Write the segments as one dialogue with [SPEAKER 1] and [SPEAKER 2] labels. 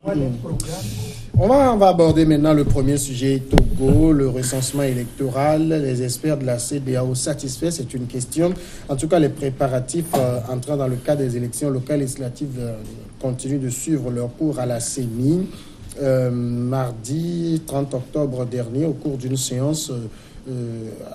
[SPEAKER 1] On va aborder maintenant le premier sujet, Togo, le recensement électoral. Les experts de la CEDEAO satisfaits, c'est une question. En tout cas, les préparatifs entrant dans le cadre des élections locales législatives continuent de suivre leur cours à la CENI. Mardi 30 octobre dernier, au cours d'une séance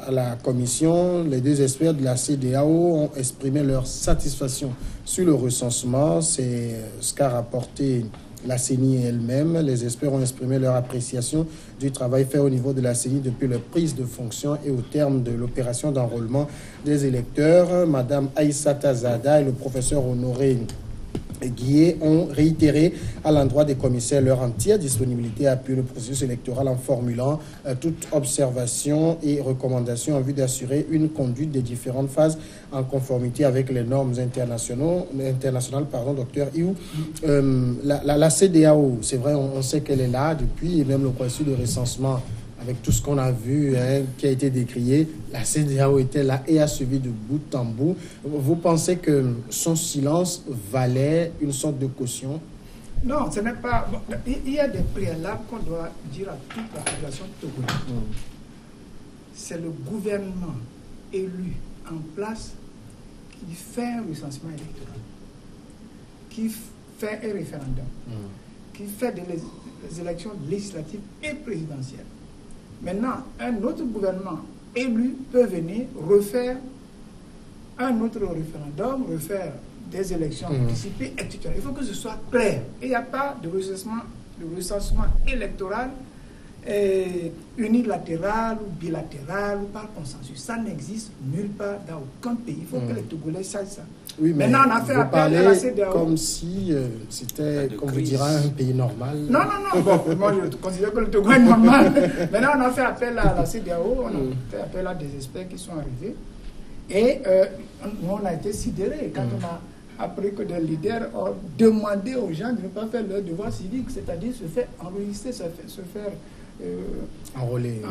[SPEAKER 1] à la commission, les deux experts de la CEDEAO ont exprimé leur satisfaction sur le recensement. C'est ce qu'a rapporté la CENI elle-même. Les experts ont exprimé leur appréciation du travail fait au niveau de la CENI depuis la prise de fonction et au terme de l'opération d'enrôlement des électeurs. Madame Aïssata Zada et le professeur Honoré Guillet ont réitéré à l'endroit des commissaires leur entière disponibilité à appuyer le processus électoral en formulant toute observation et recommandation en vue d'assurer une conduite des différentes phases en conformité avec les normes internationales. Docteur Iou, la CEDEAO, c'est vrai, on sait qu'elle est là depuis, et même le processus de recensement, avec tout ce qu'on a vu, qui a été décrié, la CEDEAO était là et a suivi de bout en bout. Vous pensez que son silence valait une sorte de caution?
[SPEAKER 2] Non, ce n'est pas... Bon, il y a des préalables qu'on doit dire à toute la population togolaise. C'est le gouvernement élu en place qui fait un recensement électoral, qui fait un référendum, qui fait des élections législatives et présidentielles. Maintenant, un autre gouvernement élu peut venir refaire un autre référendum, refaire des élections anticipées, etc. Il faut que ce soit clair. Il n'y a pas de recensement électoral unilatéral ou bilatéral ou par consensus. Ça n'existe nulle part dans aucun pays. Il faut que les Togolais sachent ça.
[SPEAKER 1] Oui, mais
[SPEAKER 2] maintenant, on a fait appel à la CEDEAO.
[SPEAKER 1] Comme si c'était, comme vous direz, un pays normal.
[SPEAKER 2] Non. Bon, moi, je considère que le Togo est normal. Maintenant, on a fait appel à la CEDEAO. On a fait appel à des experts qui sont arrivés. Et on a été sidérés quand on a appris que des leaders ont demandé aux gens de ne pas faire leur devoir civique, c'est-à-dire se faire enregistrer, se faire enrôler.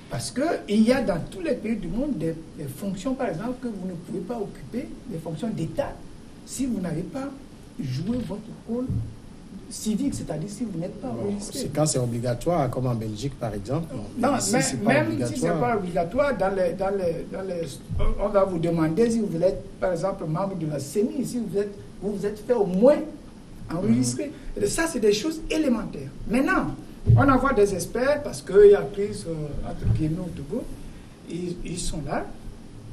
[SPEAKER 2] Parce qu'il y a dans tous les pays du monde des fonctions, par exemple, que vous ne pouvez pas occuper, des fonctions d'État, si vous n'avez pas joué votre rôle civique, c'est-à-dire si vous n'êtes pas enregistré.
[SPEAKER 1] C'est quand c'est obligatoire, comme en Belgique, par exemple.
[SPEAKER 2] Non, mais même si ce n'est pas obligatoire, on va vous demander si vous êtes, par exemple, membre de la CENI, si vous êtes fait au moins enregistrer. Et ça, c'est des choses élémentaires. Maintenant, on envoie des experts parce qu'il y a crise entre Guinée et Togo. Ils sont là.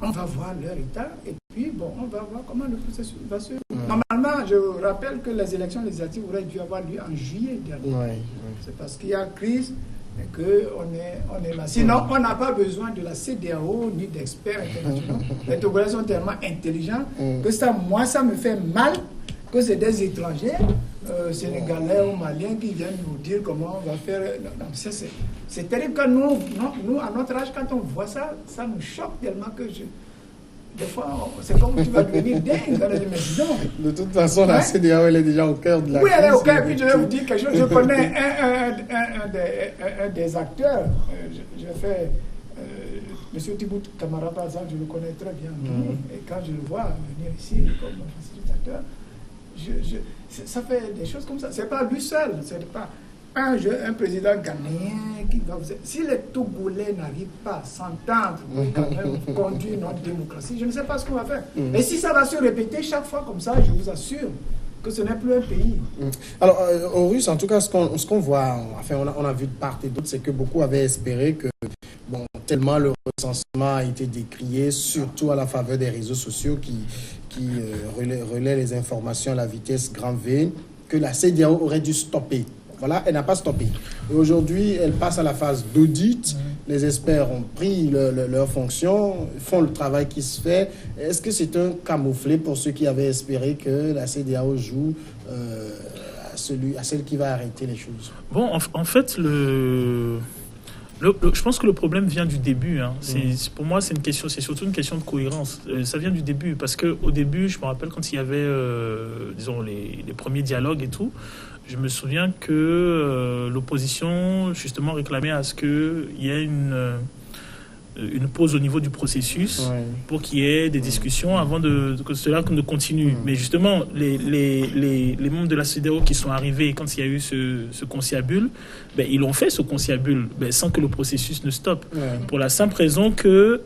[SPEAKER 2] On va voir leur état. Et puis, bon, on va voir comment le processus va se... Normalement, je rappelle que les élections législatives auraient dû avoir lieu en juillet dernier. C'est parce qu'il y a crise et qu'on est là. Sinon, on n'a pas besoin de la CEDEAO ni d'experts internationaux. Les Togolais sont tellement intelligents que ça me fait mal que c'est des étrangers, Sénégalais ou Maliens, qui viennent nous dire comment on va faire. C'est terrible que nous, à notre âge, quand on voit ça, ça nous choque tellement que des fois, c'est comme tu vas devenir dingue dans les maisons.
[SPEAKER 1] De toute façon, la CEDEAO, elle est déjà au cœur de la
[SPEAKER 2] crise. Oui, elle est au cœur. Puis je vais vous dire quelque chose. Je connais un des acteurs. Je fais... Monsieur Thibaut Camara, par exemple, je le connais très bien. Et quand je le vois venir ici comme facilitateur, ça fait des choses comme ça. C'est pas lui seul. C'est pas un président ghanéen qui va vous... Si les Togolais n'arrivent pas à s'entendre pour quand même conduire notre démocratie, je ne sais pas ce qu'on va faire. Mais si ça va se répéter chaque fois comme ça, je vous assure que ce n'est plus un pays.
[SPEAKER 1] Alors, aux Russes, en tout cas, ce qu'on voit, enfin, on a vu de part et d'autre, c'est que beaucoup avaient espéré que, bon, tellement le recensement a été décrié, surtout à la faveur des réseaux sociaux qui relaient les informations à la vitesse grand V, que la CEDEAO aurait dû stopper. Voilà, elle n'a pas stoppé. Et aujourd'hui, elle passe à la phase d'audit. Les experts ont pris leur fonction, font le travail qui se fait. Est-ce que c'est un camouflet pour ceux qui avaient espéré que la CEDEAO joue à celle qui va arrêter les choses?
[SPEAKER 3] Bon, en fait, je pense que le problème vient du début. Pour moi, c'est surtout une question de cohérence. Ça vient du début, parce qu'au début, je me rappelle quand il y avait, disons, les premiers dialogues et tout, je me souviens que l'opposition, justement, réclamait à ce qu'il y ait une pause au niveau du processus pour qu'il y ait des discussions avant que cela ne continue. Mais justement, les membres de la CEDEAO qui sont arrivés quand il y a eu ce conciliabule, ils ont fait ce conciliabule sans que le processus ne stoppe. Pour la simple raison que,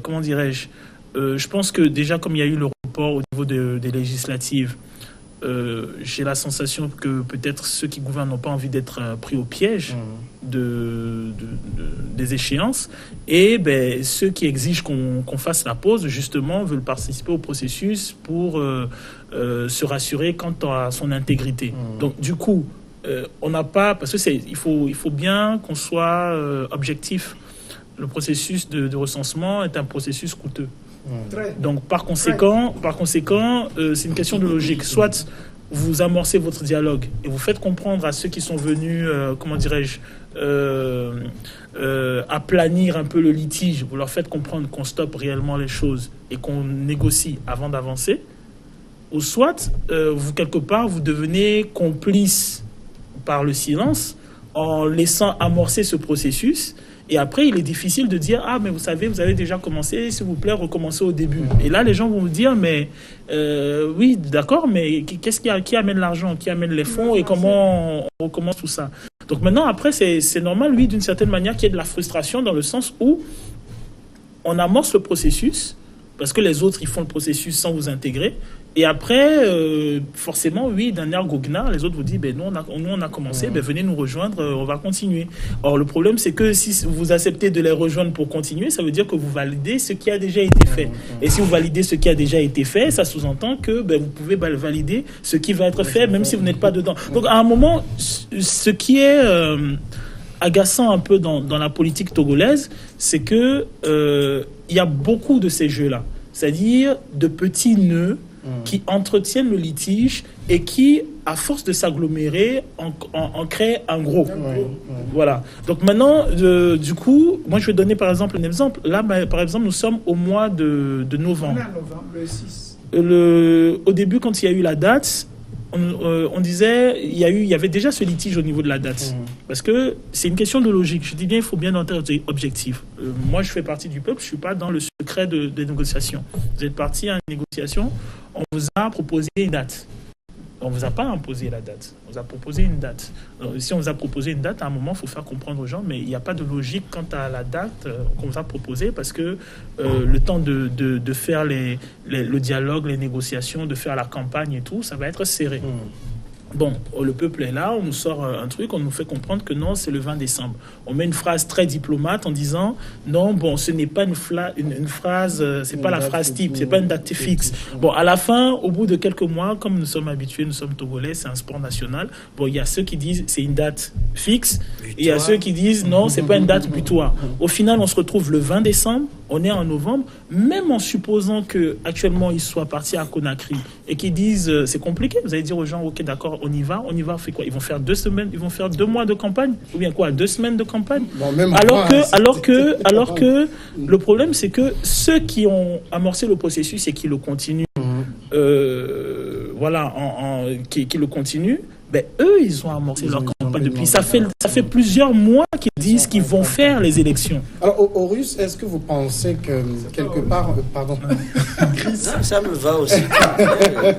[SPEAKER 3] comment dirais-je, je pense que déjà comme il y a eu le report au niveau des législatives, j'ai la sensation que peut-être ceux qui gouvernent n'ont pas envie d'être pris au piège des échéances et ceux qui exigent qu'on fasse la pause justement veulent participer au processus pour se rassurer quant à son intégrité. Donc du coup on n'a pas, parce que il faut bien qu'on soit objectif. Le processus de recensement est un processus coûteux. Donc par conséquent, c'est une question de logique. Soit vous amorcez votre dialogue et vous faites comprendre à ceux qui sont venus, comment dirais-je, aplanir un peu le litige, vous leur faites comprendre qu'on stoppe réellement les choses et qu'on négocie avant d'avancer. Ou soit, vous quelque part, vous devenez complice par le silence en laissant amorcer ce processus. Et après, il est difficile de dire « Ah, mais vous savez, vous avez déjà commencé, s'il vous plaît, recommencez au début. » Et là, les gens vont vous dire « Mais oui, d'accord, mais qu'est-ce qui amène l'argent, qui amène les fonds et comment on recommence tout ça ?» Donc maintenant, après, c'est normal, oui, d'une certaine manière, qu'il y ait de la frustration dans le sens où on amorce le processus, parce que les autres, ils font le processus sans vous intégrer. Et après, forcément, oui, d'un air goguenard, les autres vous disent, nous, on a commencé, venez nous rejoindre, on va continuer. Or, le problème, c'est que si vous acceptez de les rejoindre pour continuer, ça veut dire que vous validez ce qui a déjà été fait. Et si vous validez ce qui a déjà été fait, ça sous-entend que vous pouvez valider ce qui va être fait, même si vous n'êtes pas dedans. Donc, à un moment, ce qui est agaçant un peu dans la politique togolaise, c'est que il y a beaucoup de ces jeux-là. C'est-à-dire de petits nœuds qui entretiennent le litige et qui, à force de s'agglomérer, en créent un gros. Voilà. Donc maintenant, du coup, moi je vais donner par exemple un exemple. Là, par exemple, nous sommes au mois de novembre.
[SPEAKER 2] On est en novembre, le 6.
[SPEAKER 3] Au début, quand il y a eu la date, on disait il y avait déjà ce litige au niveau de la date. Parce que c'est une question de logique. Je dis bien, il faut bien être objectif. Moi, je fais partie du peuple, je ne suis pas dans le secret des négociations. Vous êtes parti à une négociation, on vous a proposé une date. On ne vous a pas imposé la date. On vous a proposé une date. Alors, si on vous a proposé une date, à un moment, il faut faire comprendre aux gens, mais il n'y a pas de logique quant à la date qu'on vous a proposée parce que le temps de faire le dialogue, les négociations, de faire la campagne et tout, ça va être serré. Bon, le peuple est là, on nous sort un truc, on nous fait comprendre que non, c'est le 20 décembre. On met une phrase très diplomate en disant non, bon, ce n'est pas une phrase, c'est pas la phrase type, c'est pas une date fixe. Bon, à la fin, au bout de quelques mois, comme nous sommes habitués, nous sommes togolais, c'est un sport national. Bon, il y a ceux qui disent c'est une date fixe, et il y a ceux qui disent non, c'est pas une date butoir. Au final, on se retrouve le 20 décembre, on est en novembre, même en supposant que actuellement ils soient partis à Conakry et qu'ils disent c'est compliqué, vous allez dire aux gens ok d'accord, on y va, on fait quoi? Ils vont faire 2 semaines, ils vont faire 2 mois de campagne ou bien quoi, 2 semaines de campagne.
[SPEAKER 1] Bon, même
[SPEAKER 3] alors que le problème c'est que ceux qui ont amorcé le processus et qui le continuent, qui le continuent, eux, ils ont amorcé leur campagne depuis. Ça fait plusieurs mois qu'ils disent qu'ils vont faire les élections.
[SPEAKER 1] Alors, Horus, est-ce que vous pensez que quelque part... pardon.
[SPEAKER 4] Non, ça me va aussi.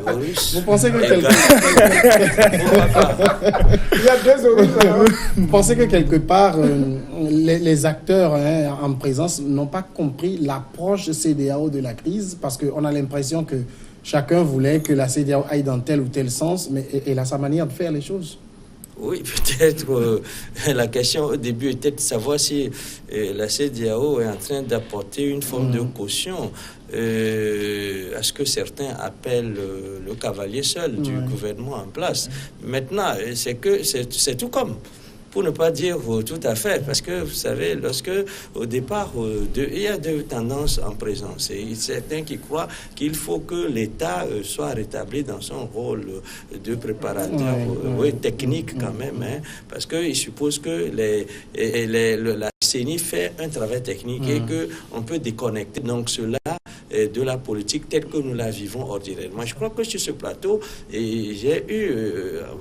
[SPEAKER 4] Horus.
[SPEAKER 1] Vous pensez que
[SPEAKER 2] Il y a 2 Horus.
[SPEAKER 1] Vous pensez que quelque part, les acteurs en présence n'ont pas compris l'approche de CEDEAO de la crise parce qu'on a l'impression que chacun voulait que la CEDEAO aille dans tel ou tel sens, mais elle a sa manière de faire les choses.
[SPEAKER 4] Oui, peut-être. La question au début était de savoir si la CEDEAO est en train d'apporter une forme de caution à ce que certains appellent le cavalier seul du gouvernement en place. Maintenant, c'est tout comme. Pour ne pas dire tout à fait, parce que vous savez, au départ, il y a 2 tendances en présence. Et certains qui croient qu'il faut que l'État soit rétabli dans son rôle de préparateur, technique quand même, parce qu'ils supposent que la CENI fait un travail technique et qu'on peut déconnecter. Donc cela de la politique telle que nous la vivons ordinairement. Je crois que sur ce plateau, j'ai eu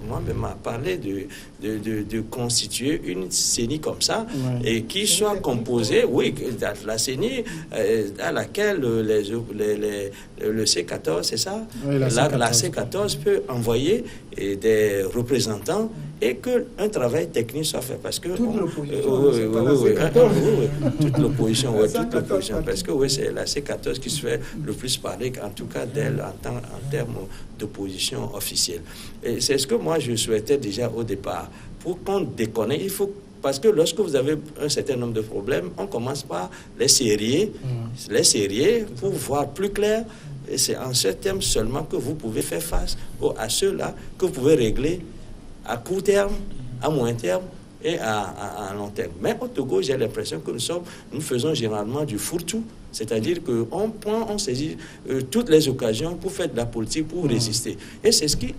[SPEAKER 4] moi-même à parler de conciliation constituer une CENI comme ça, et qui soit composée, la CENI à laquelle le C14, c'est ça, la C14 peut envoyer des représentants et qu'un travail technique soit fait. Parce que toute l'opposition, parce que c'est la C14 qui se fait le plus parler, en tout cas d'elle en termes d'opposition officielle. Et c'est ce que moi je souhaitais déjà au départ. Pour qu'on déconne, il faut... Parce que lorsque vous avez un certain nombre de problèmes, on commence par les sérier pour voir plus clair. Et c'est en ce terme seulement que vous pouvez faire face à ceux-là que vous pouvez régler à court terme, à moyen terme et à long terme. Mais au Togo, j'ai l'impression que nous faisons généralement du fourre-tout. C'est-à-dire qu'on saisit toutes les occasions pour faire de la politique, pour résister. Et c'est ce qui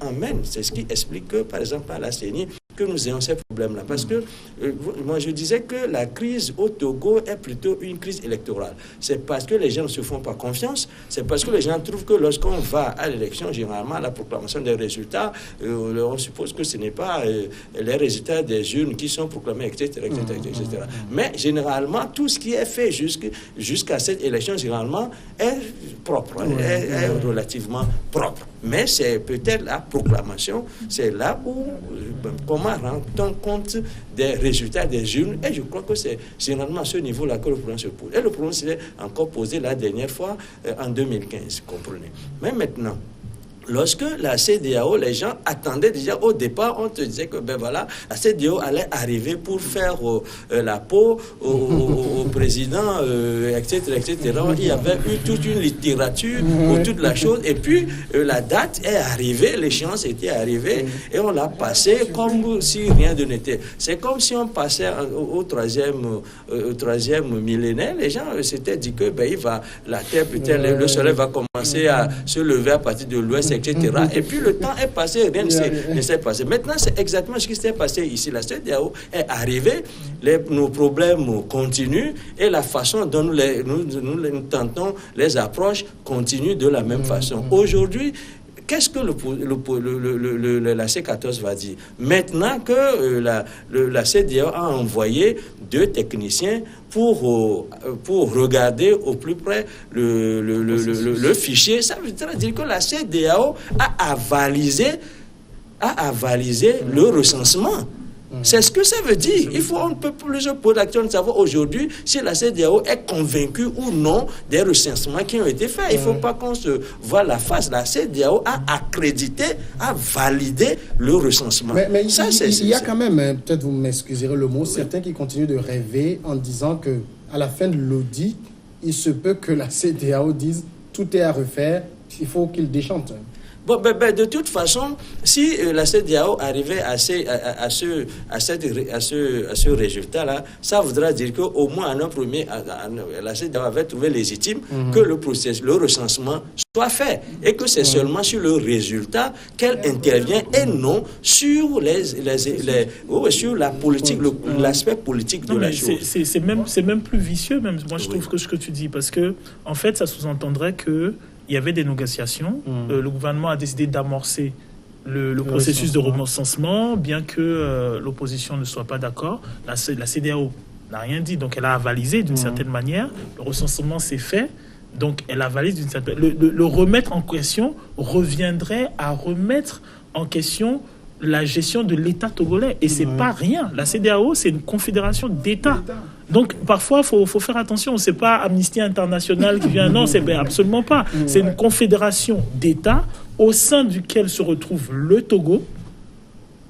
[SPEAKER 4] explique que, par exemple, à la CENI, que nous ayons ces problèmes-là. Parce que, moi, je disais que la crise au Togo est plutôt une crise électorale. C'est parce que les gens ne se font pas confiance, c'est parce que les gens trouvent que lorsqu'on va à l'élection, généralement, à la proclamation des résultats, on suppose que ce n'est pas les résultats des urnes qui sont proclamés, etc. Mais, généralement, tout ce qui est fait jusqu'à cette élection, généralement, est propre, est relativement propre. Mais c'est peut-être la proclamation, c'est là où, comment rend-on compte des résultats des urnes, et je crois que c'est généralement à ce niveau-là que le problème se pose. Et le problème s'est encore posé la dernière fois, en 2015, comprenez. Mais maintenant, lorsque la CEDEAO, les gens attendaient déjà au départ, on te disait que la CEDEAO allait arriver pour faire la peau au président, etc. Il y avait eu toute une littérature autour de la chose, et puis la date est arrivée, l'échéance était arrivée, et on l'a passé comme si rien de n'était. C'est comme si on passait au troisième millénaire. Les gens s'étaient dit que la Terre, peut-être le soleil va commencer à se lever à partir de l'ouest, etc. Et puis le temps est passé, rien ne s'est passé. Maintenant, c'est exactement ce qui s'est passé ici. La CEDEAO est arrivée, nos problèmes continuent, et la façon dont nous tentons les approches continue de la même façon. Aujourd'hui, qu'est-ce que la C14 va dire? Maintenant que la CEDEAO a envoyé 2 techniciens pour regarder au plus près le fichier, ça veut dire que la CEDEAO a avalisé le recensement. C'est ce que ça veut dire. On ne peut plus se poser la question de savoir aujourd'hui si la CEDEAO est convaincue ou non des recensements qui ont été faits. Il ne faut pas qu'on se voit la face. La CEDEAO a accrédité, a validé le recensement.
[SPEAKER 1] Mais ça, il y a quand même, peut-être vous m'excuserez le mot, certains qui continuent de rêver en disant qu'à la fin de l'audit, il se peut que la CEDEAO dise tout est à refaire, il faut qu'il déchante.
[SPEAKER 4] De toute façon, si la CEDEAO arrivait à ce résultat-là, ça voudra dire qu'au moins en un premier, la CEDEAO avait trouvé légitime que le recensement soit fait, et que c'est seulement sur le résultat qu'elle intervient et non sur sur la politique, l'aspect politique de la chose.
[SPEAKER 3] C'est même plus vicieux, même. Moi, je trouve que ce que tu dis, parce que en fait, ça sous-entendrait que il y avait des négociations. Le gouvernement a décidé d'amorcer le processus de recensement, bien que l'opposition ne soit pas d'accord. La CEDEAO n'a rien dit, donc elle a avalisé d'une certaine manière. Le recensement s'est fait, donc elle avalise d'une certaine manière. Le remettre en question reviendrait à remettre en question la gestion de l'État togolais. Et c'est pas rien. La CEDEAO, c'est une confédération d'États. Donc, parfois, il faut faire attention. C'est pas Amnesty International qui vient. Non, c'est absolument pas. C'est une confédération d'États au sein duquel se retrouve le Togo.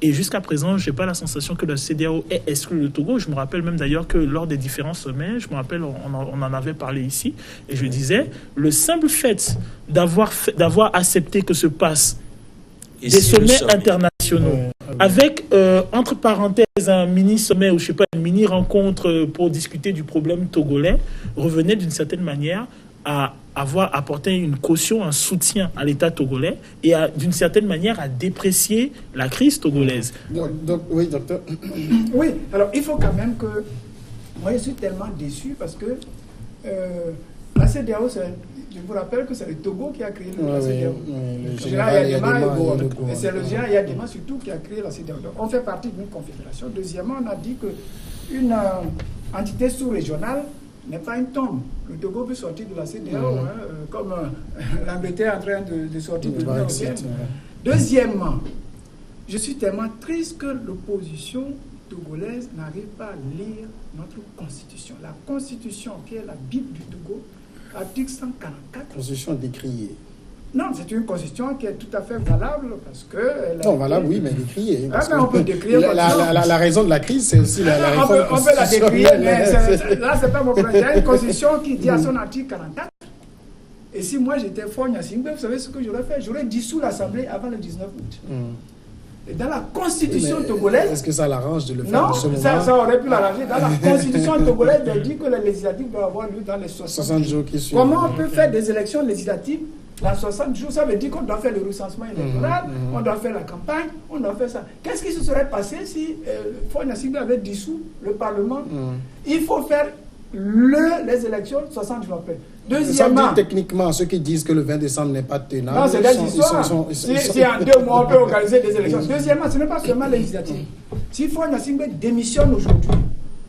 [SPEAKER 3] Et jusqu'à présent, je n'ai pas la sensation que la CEDEAO ait exclu le Togo. Je me rappelle même d'ailleurs que lors des différents sommets, je me rappelle, on en avait parlé ici, et je disais, le simple fait d'avoir accepté que se passe des sommets internationaux, avec, entre parenthèses, un mini-sommet ou je sais pas, une mini-rencontre pour discuter du problème togolais, revenait d'une certaine manière à avoir apporté une caution, un soutien à l'État togolais et d'une certaine manière à déprécier la crise togolaise.
[SPEAKER 1] Donc, oui, docteur.
[SPEAKER 2] Oui, alors il faut quand même que... Moi, je suis tellement déçu parce que la CEDEAO, Je vous rappelle que c'est le Togo qui a créé la CEDEAO.
[SPEAKER 1] Le
[SPEAKER 2] général Yadema et Gowon. Et c'est le général Yadema surtout qui a créé la CEDEAO. Donc on fait partie d'une confédération. Deuxièmement, on a dit qu'une entité sous-régionale n'est pas une tombe. Le Togo peut sortir de la CEDEAO, comme l'Angleterre est en train de sortir de l'Union européenne. Deuxièmement, je suis tellement triste que l'opposition togolaise n'arrive pas à lire notre constitution. La constitution qui est la Bible du Togo, article 144.
[SPEAKER 1] Constitution décriée.
[SPEAKER 2] Non, c'est une constitution qui est tout à fait valable parce que...
[SPEAKER 1] Non, valable, oui, mais décriée.
[SPEAKER 2] Mais on peut décrire...
[SPEAKER 1] La raison de la crise, c'est aussi la réforme
[SPEAKER 2] on peut la décrire, mais là, c'est pas mon problème. Il y a une constitution qui dit à son article 44. Et si moi, j'étais fort Gnassingbé, vous savez ce que j'aurais fait? J'aurais dissous l'Assemblée avant le 19 août. Et dans la constitution togolaise...
[SPEAKER 1] Est-ce que ça l'arrange de le faire en ce moment?
[SPEAKER 2] Ça aurait pu l'arranger. Dans la constitution togolaise, elle dit que les législatives doivent avoir lieu dans les 60 jours
[SPEAKER 1] qui suivent.
[SPEAKER 2] Comment on peut faire des élections législatives dans 60 jours? Ça veut dire qu'on doit faire le recensement électoral, on doit faire la campagne, on doit faire ça. Qu'est-ce qui se serait passé si Faure Gnassingbé avait dissous le Parlement? Il faut faire les élections 60 jours après. Deuxièmement,
[SPEAKER 1] techniquement, ceux qui disent que le 20 décembre n'est pas tenable.
[SPEAKER 2] Non, c'est des histoires. Si en 2 mois on peut organiser des élections. Deuxièmement, ce n'est pas seulement législatif. Si Faure Gnassingbé démissionne aujourd'hui,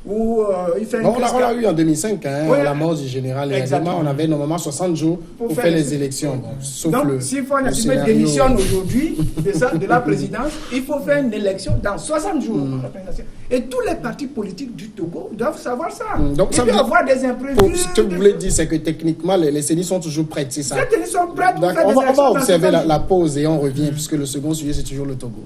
[SPEAKER 2] ou il fait
[SPEAKER 1] on l'a eu en 2005, à la mort du général Yadema, on avait normalement 60 jours pour faire les élections.
[SPEAKER 2] Donc, si Faure Gnassingbé démissionne aujourd'hui de la présidence, il faut faire une élection dans 60 jours. Et tous les partis politiques du Togo doivent savoir ça.
[SPEAKER 1] Donc,
[SPEAKER 2] il peut y avoir des imprévus.
[SPEAKER 1] Ce que vous voulez dire, c'est que techniquement, les CENI sont toujours prêtes, c'est ça?
[SPEAKER 2] Les CENI sont prêtes pour faire des
[SPEAKER 1] élections. On va observer
[SPEAKER 2] la
[SPEAKER 1] pause et on revient, puisque le second sujet, c'est toujours le Togo.